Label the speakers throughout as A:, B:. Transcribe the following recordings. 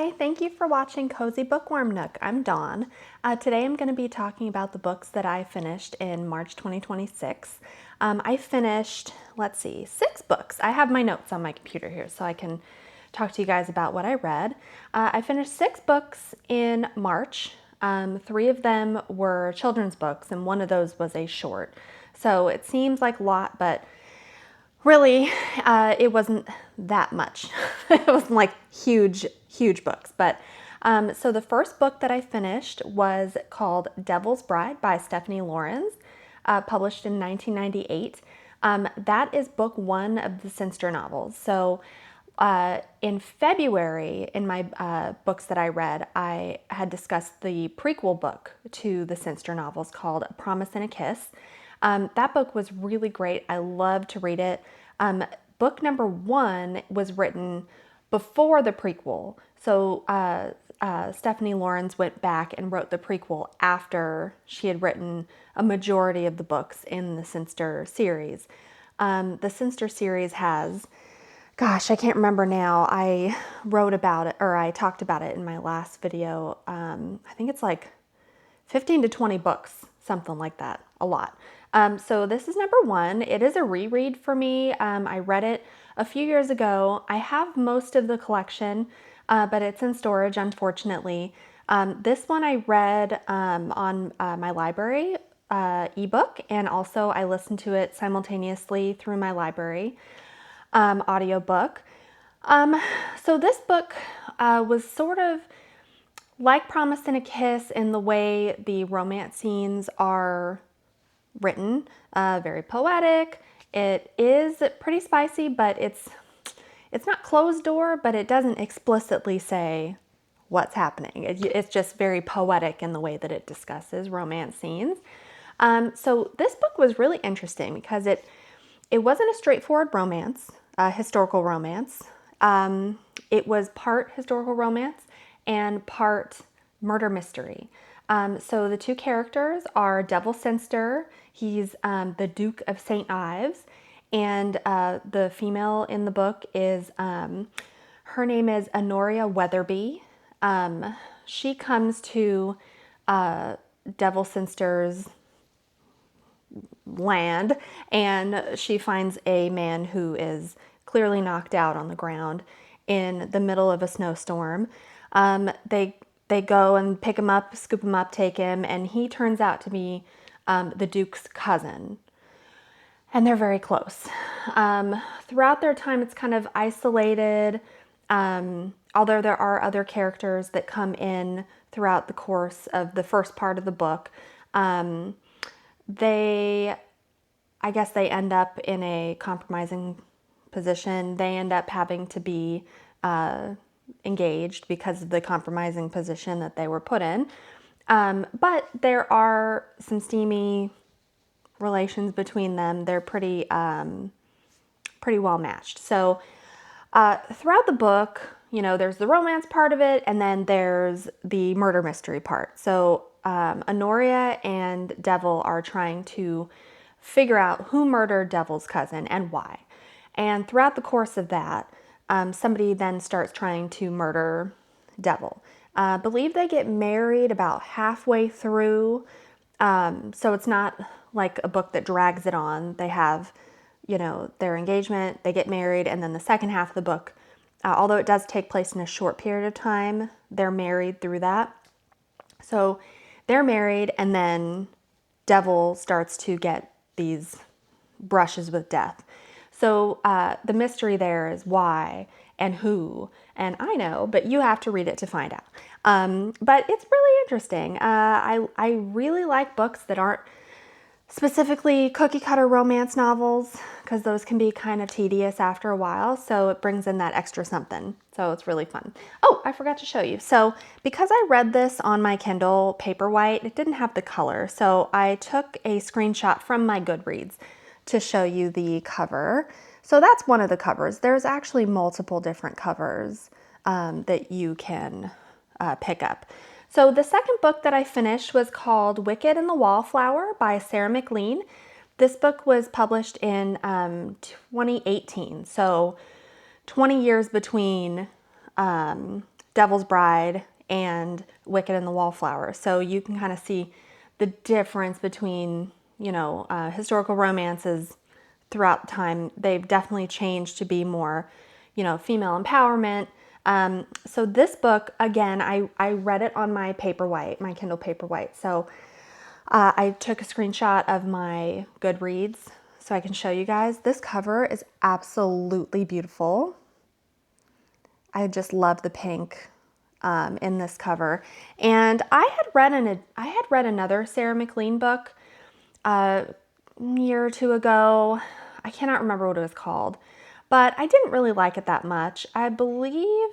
A: Hi, thank you for watching Cozy Bookworm Nook. I'm Dawn. Today I'm going to be talking about the books that I finished in March 2026. I finished, let's see, 6 books. I have my notes on my computer here so I can talk to you guys about what I read. I finished 6 books in March. 3 of them were children's books and one of those was a short. So it seems like a lot, but really, it wasn't that much. It wasn't like huge books. But so the first book that I finished was called Devil's Bride by Stephanie Laurens, published in 1998. That is book 1 of the Sinster novels. So in February, in my books that I read, I had discussed the prequel book to the Sinster novels called A Promise and a Kiss. That book was really great. I loved to read it. Book number 1 was written before the prequel. So Stephanie Laurens went back and wrote the prequel after she had written a majority of the books in the Sinster series. The Sinster series has, gosh, I can't remember now. I wrote about it, or I talked about it in my last video. I think it's like 15 to 20 books, something like that, a lot. So this is number 1. It is a reread for me. I read it a few years ago. I have most of the collection, but it's in storage, unfortunately. This one I read on my library ebook, and also I listened to it simultaneously through my library audiobook. So this book was sort of like Promise and a Kiss in the way the romance scenes are written, very poetic. It is pretty spicy, but it's not closed door, but it doesn't explicitly say what's happening. It's just very poetic in the way that it discusses romance scenes. So this book was really interesting because it wasn't a straightforward romance, historical romance. It was part historical romance and part murder mystery. So the 2 characters are Devil Sinster. He's the Duke of St. Ives, and the female in the book is, her name is Honoria Weatherby. She comes to Devil Sinster's land, and she finds a man who is clearly knocked out on the ground in the middle of a snowstorm. They go and pick him up, scoop him up, take him, and he turns out to be the Duke's cousin. And they're very close. Throughout their time, it's kind of isolated, although there are other characters that come in throughout the course of the first part of the book. I guess they end up in a compromising position. They end up having to be engaged because of the compromising position that they were put in. But there are some steamy relations between them. They're pretty well matched. So throughout the book, there's the romance part of it, and then there's the murder mystery part. So Honoria and Devil are trying to figure out who murdered Devil's cousin and why. And throughout the course of that, somebody then starts trying to murder Devil. I believe they get married about halfway through, so it's not like a book that drags it on. They have, their engagement, they get married, and then the second half of the book, although it does take place in a short period of time, they're married through that. So they're married, and then Devil starts to get these brushes with death. So the mystery there is why and who, and I know, but you have to read it to find out. But it's really interesting. I really like books that aren't specifically cookie cutter romance novels, because those can be kind of tedious after a while, so it brings in that extra something. So it's really fun. Oh, I forgot to show you. So because I read this on my Kindle Paperwhite, it didn't have the color, so I took a screenshot from my Goodreads to show you the cover. So that's one of the covers. There's actually multiple different covers that you can pick up. So the second book that I finished was called Wicked and the Wallflower by Sarah McLean. This book was published in 2018, so 20 years between Devil's Bride and Wicked and the Wallflower. So you can kind of see the difference between, historical romances throughout time. They've definitely changed to be more, female empowerment. So this book, again, I read it on my Paperwhite, my Kindle Paperwhite. So I took a screenshot of my Goodreads so I can show you guys. This cover is absolutely beautiful. I just love the pink in this cover. And I had read another Sarah McLean book a year or two ago. I cannot remember what it was called, but I didn't really like it that much. I believe,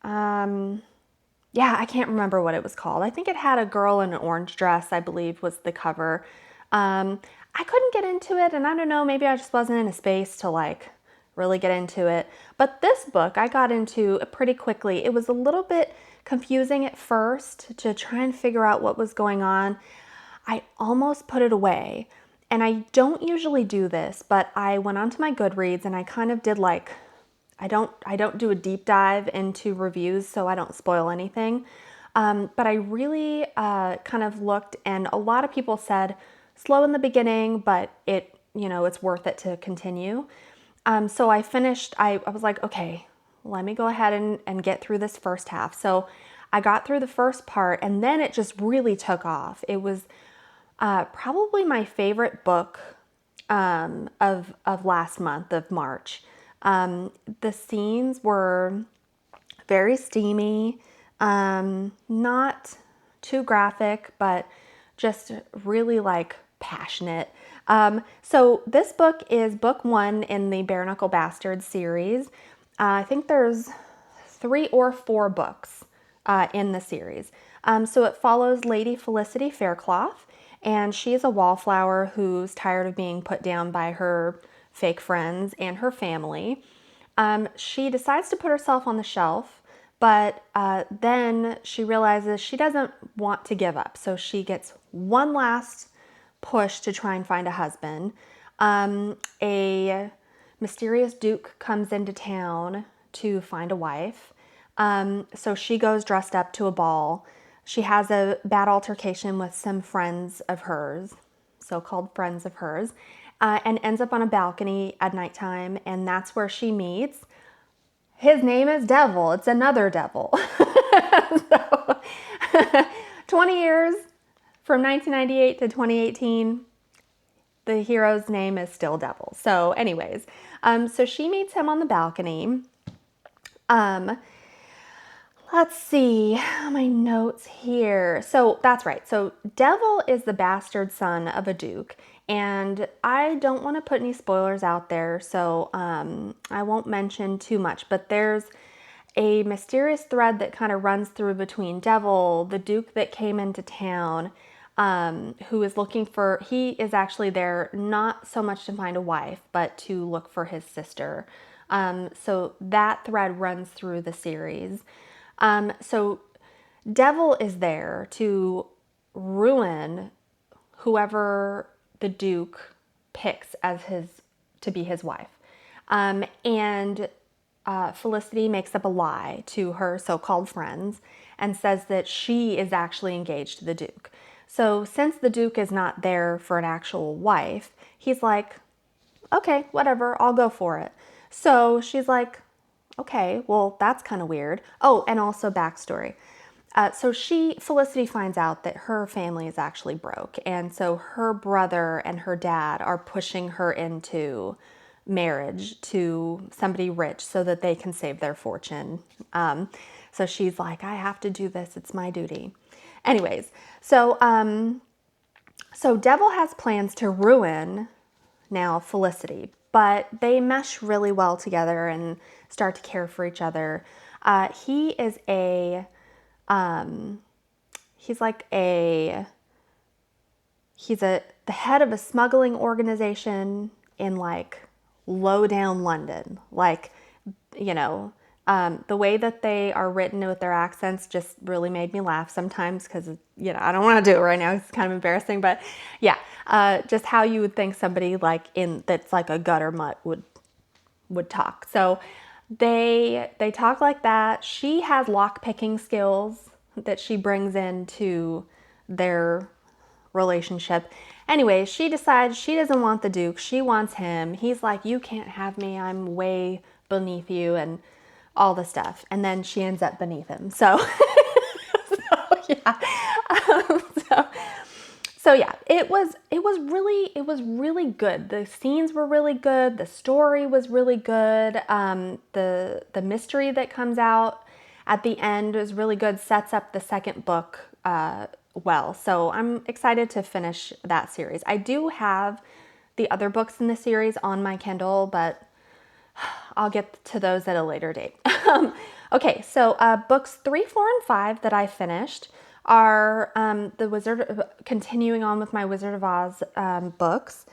A: yeah, I can't remember what it was called. I think it had a girl in an orange dress, I believe was the cover. I couldn't get into it, and I don't know, maybe I just wasn't in a space to like really get into it. But this book I got into pretty quickly. It was a little bit confusing at first to try and figure out what was going on. I almost put it away. And I don't usually do this, but I went onto my Goodreads and I kind of did like, I don't do a deep dive into reviews so I don't spoil anything. But I really kind of looked, and a lot of people said slow in the beginning, but it's worth it to continue. So I finished, I was like, okay, let me go ahead and get through this first half. So I got through the first part, and then it just really took off. It was probably my favorite book of last month, of March. The scenes were very steamy, not too graphic, but just really like passionate. So this book is book 1 in the Bare Knuckle Bastards series. I think there's 3 or 4 books in the series. So it follows Lady Felicity Faircloth, and she is a wallflower who's tired of being put down by her fake friends and her family. She decides to put herself on the shelf, but then she realizes she doesn't want to give up. So she gets one last push to try and find a husband. A mysterious duke comes into town to find a wife. So she goes dressed up to a ball. She has a bad altercation with some friends of hers, so-called friends of hers, and ends up on a balcony at nighttime, and that's where she meets. His name is Devil. It's another devil. So, 20 years from 1998 to 2018, the hero's name is still Devil. So anyways, so she meets him on the balcony. Let's see my notes here. So that's right. So Devil is the bastard son of a duke, and I don't want to put any spoilers out there, so I won't mention too much, but there's a mysterious thread that kind of runs through between Devil, the duke that came into town, who is looking for, he is actually there not so much to find a wife, but to look for his sister. So that thread runs through the series. So Devil is there to ruin whoever the Duke picks as to be his wife. And Felicity makes up a lie to her so-called friends and says that she is actually engaged to the Duke. So since the Duke is not there for an actual wife, he's like, okay, whatever, I'll go for it. So she's like, okay, well, that's kind of weird. Oh, and also backstory. So Felicity finds out that her family is actually broke. And so her brother and her dad are pushing her into marriage to somebody rich so that they can save their fortune. So she's like, I have to do this. It's my duty. Anyways, so Devil has plans to ruin now Felicity, but they mesh really well together and start to care for each other. He's the head of a smuggling organization in like low down London. Like, the way that they are written with their accents just really made me laugh sometimes because, I don't want to do it right now. It's kind of embarrassing, but yeah, just how you would think somebody that's like a gutter mutt would talk. So They talk like that. She has lock picking skills that she brings into their relationship. Anyway, she decides she doesn't want the Duke. She wants him. He's like, you can't have me. I'm way beneath you and all the stuff. And then she ends up beneath him. So, yeah. So, so yeah, it was good. The scenes were really good. The story was really good. The mystery that comes out at the end is really good. Sets up the second book well. So I'm excited to finish that series. I do have the other books in the series on my Kindle, but I'll get to those at a later date. Okay, so books 3, 4, and 5 that I finished are continuing on with my Wizard of Oz books.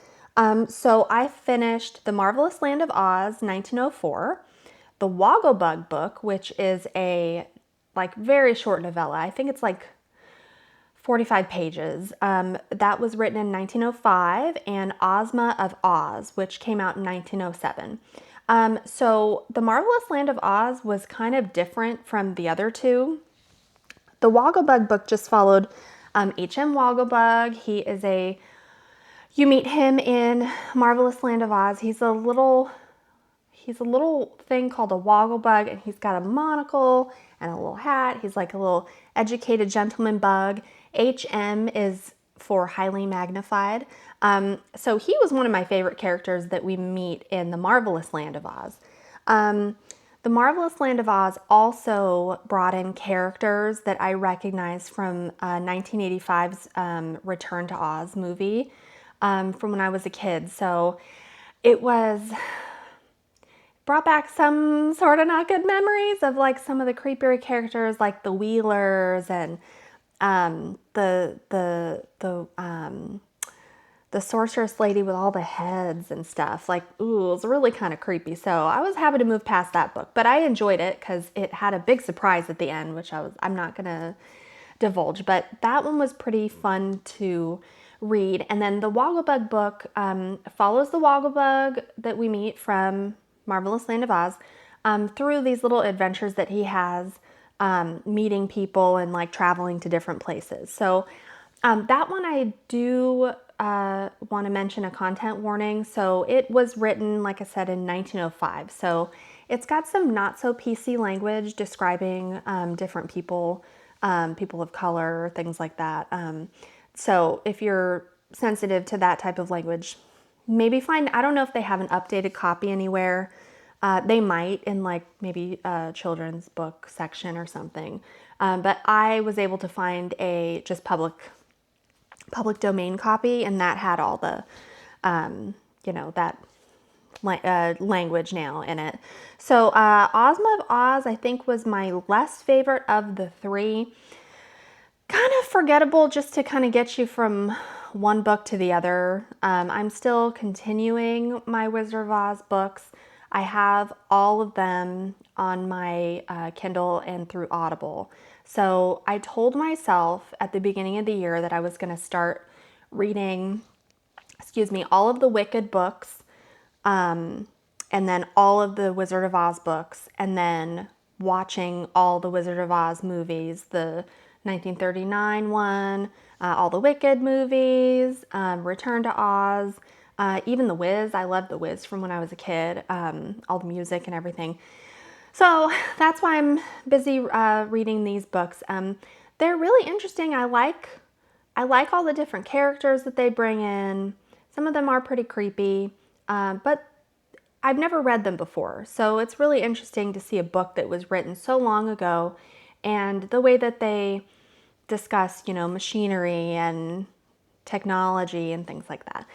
A: So I finished The Marvelous Land of Oz, 1904, the Wogglebug book, which is a very short novella. I think it's like 45 pages. That was written in 1905, and Ozma of Oz, which came out in 1907. So The Marvelous Land of Oz was kind of different from the other two. The Wogglebug book just followed H.M. Wogglebug. You meet him in Marvelous Land of Oz. He's a little thing called a Wogglebug, and he's got a monocle and a little hat. He's like a little educated gentleman bug. HM is for highly magnified. So he was one of my favorite characters that we meet in The Marvelous Land of Oz. The Marvelous Land of Oz also brought in characters that I recognized from 1985's Return to Oz movie from when I was a kid. So it brought back some sort of not good memories of like some of the creepier characters, like the Wheelers and the sorceress lady with all the heads and stuff. Like, ooh, it was really kind of creepy. So I was happy to move past that book, but I enjoyed it because it had a big surprise at the end, which I'm not gonna divulge, but that one was pretty fun to read. And then the Wogglebug book follows the Wogglebug that we meet from Marvelous Land of Oz through these little adventures that he has, meeting people and like traveling to different places. So that one I do want to mention a content warning. So it was written, like I said, in 1905. So it's got some not so PC language describing different people, people of color, things like that. So if you're sensitive to that type of language, maybe I don't know if they have an updated copy anywhere. They might in like maybe a children's book section or something. But I was able to find a just public domain copy, and that had all the, that language now in it. So Ozma of Oz, I think, was my less favorite of the three. Kind of forgettable just to kind of get you from one book to the other. I'm still continuing my Wizard of Oz books. I have all of them on my Kindle and through Audible. So I told myself at the beginning of the year that I was going to start reading, all of the Wicked books, and then all of the Wizard of Oz books, and then watching all the Wizard of Oz movies, the 1939 one, all the Wicked movies, Return to Oz, even The Wiz. I loved The Wiz from when I was a kid, all the music and everything. So that's why I'm busy reading these books. They're really interesting. I like all the different characters that they bring in. Some of them are pretty creepy, but I've never read them before. So it's really interesting to see a book that was written so long ago and the way that they discuss, machinery and technology and things like that.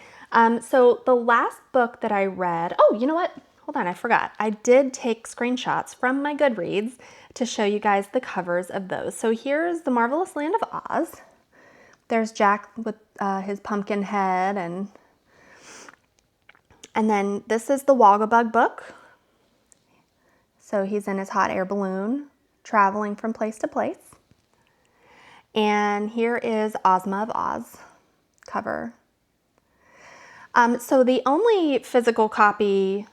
A: So the last book that I read, oh, you know what? Hold on, I forgot. I did take screenshots from my Goodreads to show you guys the covers of those. So here's The Marvelous Land of Oz. There's Jack with his pumpkin head, and then this is the Wogglebug book. So he's in his hot air balloon, traveling from place to place. And here is Ozma of Oz cover. So the only physical copy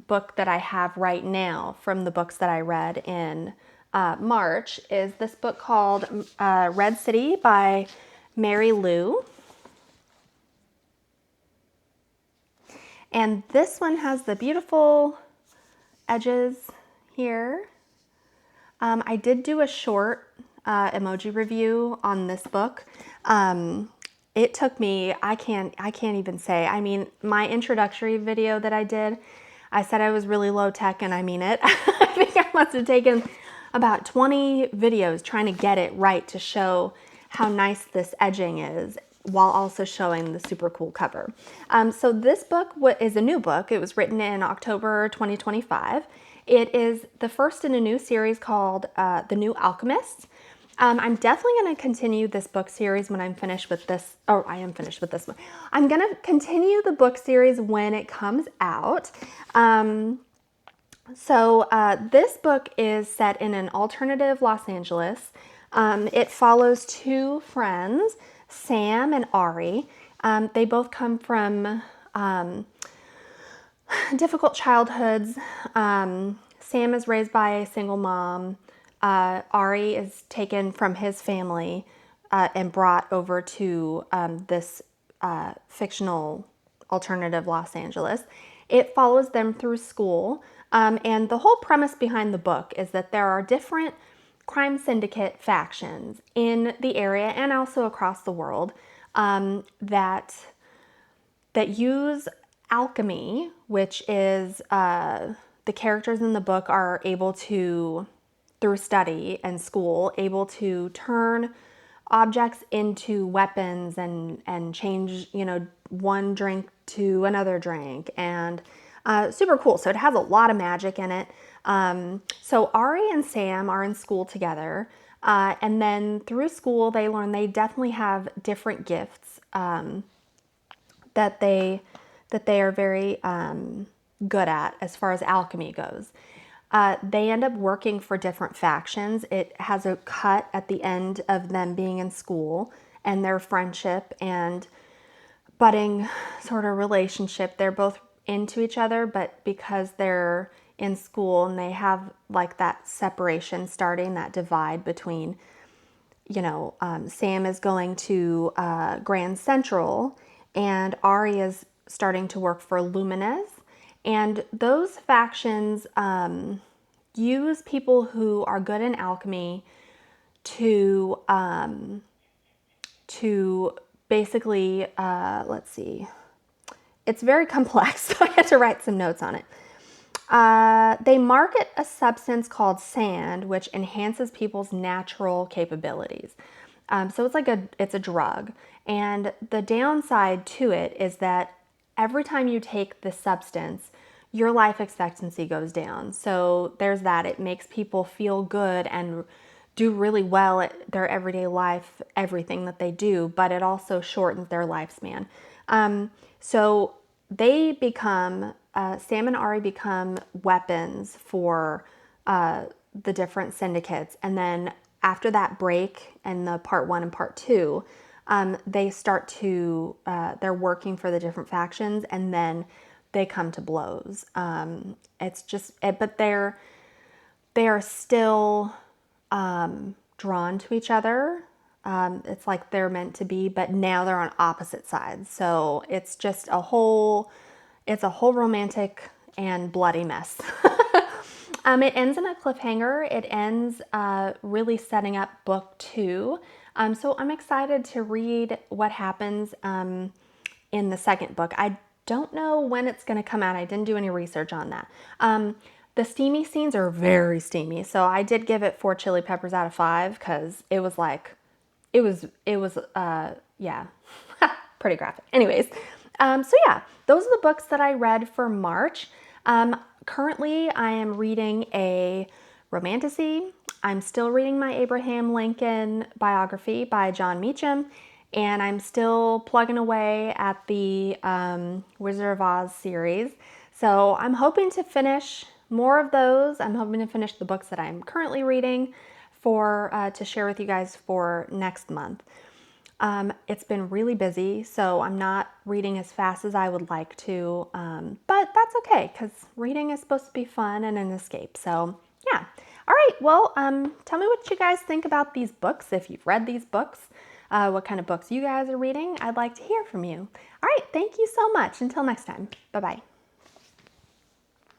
A: book that I have right now from the books that I read in March is this book called Red City by Mary Lou. And this one has the beautiful edges here. I did do a short emoji review on this book. It took me, I can't even say, I mean, my introductory video that I did, I said I was really low tech, and I mean it. I think I must have taken about 20 videos trying to get it right to show how nice this edging is while also showing the super cool cover. So this book is a new book. It was written in October 2025. It is the first in a new series called The New Alchemist. I'm definitely going to continue this book series when I'm finished with this. Oh, I am finished with this one. I'm going to continue the book series when it comes out. This book is set in an alternative Los Angeles. It follows two friends, Sam and Ari. They both come from difficult childhoods. Sam is raised by a single mom. Ari is taken from his family and brought over to this fictional alternative Los Angeles. It follows them through school. And the whole premise behind the book is that there are different crime syndicate factions in the area and also across the world that use alchemy, which is the characters in the book are able to, through study and school, able to turn objects into weapons and change, one drink to another drink, and super cool. So it has a lot of magic in it. So Ari and Sam are in school together, and then through school they learn they definitely have different gifts that they are very good at as far as alchemy goes. They end up working for different factions. It has a cut at the end of them being in school and their friendship and budding sort of relationship. They're both into each other, but because they're in school and they have like that separation starting, that divide between, Sam is going to Grand Central and Ari is starting to work for Luminous. And those factions use people who are good in alchemy to basically, let's see, it's very complex, so I had to write some notes on it. They market a substance called sand, which enhances people's natural capabilities. So it's a drug. And the downside to it is that every time you take this substance, your life expectancy goes down. So there's that. It makes people feel good and do really well at their everyday life, everything that they do, but it also shortens their lifespan. So they become, Sam and Ari become weapons for the different syndicates. And then after that break and the part 1 and part 2, they start to, they're working for the different factions, and then they come to blows. It's just, but they are still drawn to each other. It's like they're meant to be, but now they're on opposite sides. So it's just it's a whole romantic and bloody mess. It ends in a cliffhanger. It ends really setting up book 2. So I'm excited to read what happens in the second book. I don't know when it's going to come out. I didn't do any research on that. The steamy scenes are very steamy. So I did give it 4 chili peppers out of 5 because it was yeah, pretty graphic. Anyways, so yeah, those are the books that I read for March. Currently, I am reading a romantasy. I'm still reading my Abraham Lincoln biography by John Meacham, and I'm still plugging away at the Wizard of Oz series. So I'm hoping to finish more of those. I'm hoping to finish the books that I'm currently reading to share with you guys for next month. It's been really busy, so I'm not reading as fast as I would like to, but that's okay because reading is supposed to be fun and an escape. So, yeah. All right, well, tell me what you guys think about these books, if you've read these books, what kind of books you guys are reading. I'd like to hear from you. All right, thank you so much. Until next time, bye-bye.